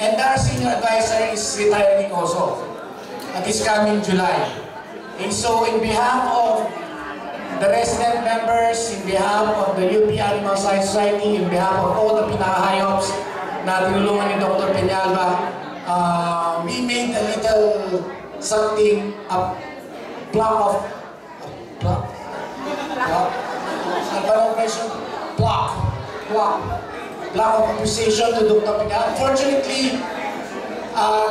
And our senior advisor is retiring also at this coming July. And so in behalf of the resident members, in behalf of the UP Animal Science Society, in behalf of all the pinakahayops na tinulungan ni Dr. Peñalba, we made a little something, a block of appreciation to Dr. Peñalba. Unfortunately,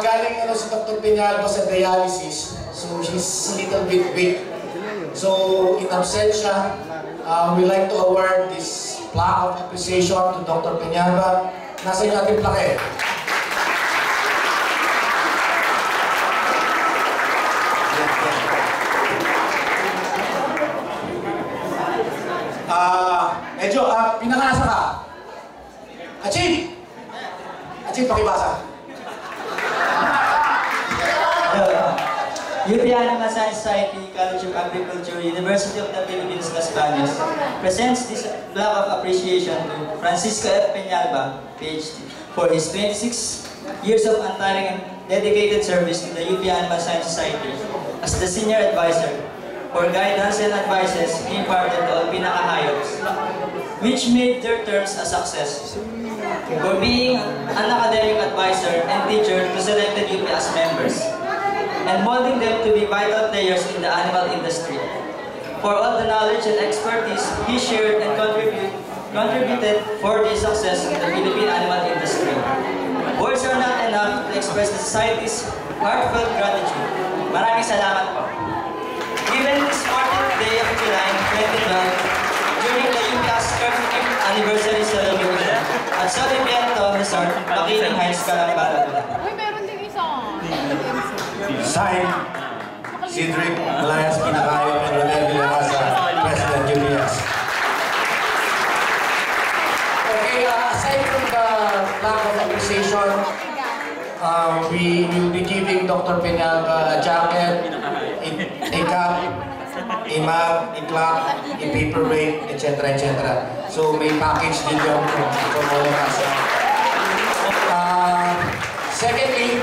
galing si Dr. Peñalba sa dialysis, so she's a little bit weak. So, in absentia, we like to award this plaque of appreciation to Dr. Peñalba. Nasa inyo ating plaque. Medyo, pinakasa ka. Achille! Achille, pakibasa. UP Animal Science Society, College of Agriculture, University of the Philippines, Las Bañas presents this plaque of appreciation to Francisco F. Peñalba, PhD, for his 26 years of untiring and dedicated service to the UP Animal Science Society as the senior advisor for guidance and advices imparted to all pinakahayops, which made their terms a success. For being an academic advisor and teacher to selected UP as members, and molding them to be vital players in the animal industry. For all the knowledge and expertise he shared and contributed for the success of the Philippine animal industry. Words are not enough to express the society's heartfelt gratitude. Maraming salamat po. Given this 14th day of July 2012, during the UPA's 35th anniversary celebration at Soliviento Resort, Makiling Heights, Calamba. Uy, meron din isa. Signed, Cedric Malayas Pinakayo and Rodel Villarasa, President Julius. Okay, aside from the plaque of appreciation, we will be giving Dr. Peñalba a jacket, a cap, a mug, a clock, a paperweight, etc. etc. So may package din yung from all of us. Secondly,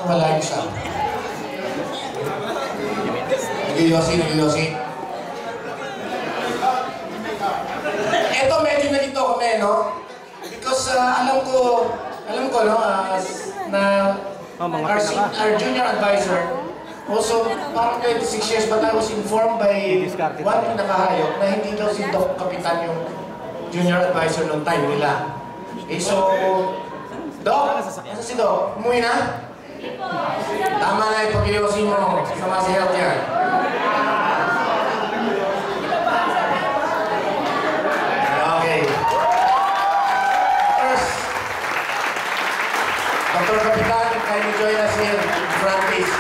wala yung siya. Nag-yosi. Ito medyo nalito kami, no? Because alam ko, no, na our junior advisor, also parang 26 years, but I was informed by one pinakahayop na hindi daw si Doc Kapitan yung junior advisor noong time nila. Okay, so, Doc, nasa si Doc? Umuwi na? Tama na yung pag-iyosin mo. Sama si health yan. Okay. First, Dr. Kapitan, can you join us here in front, please?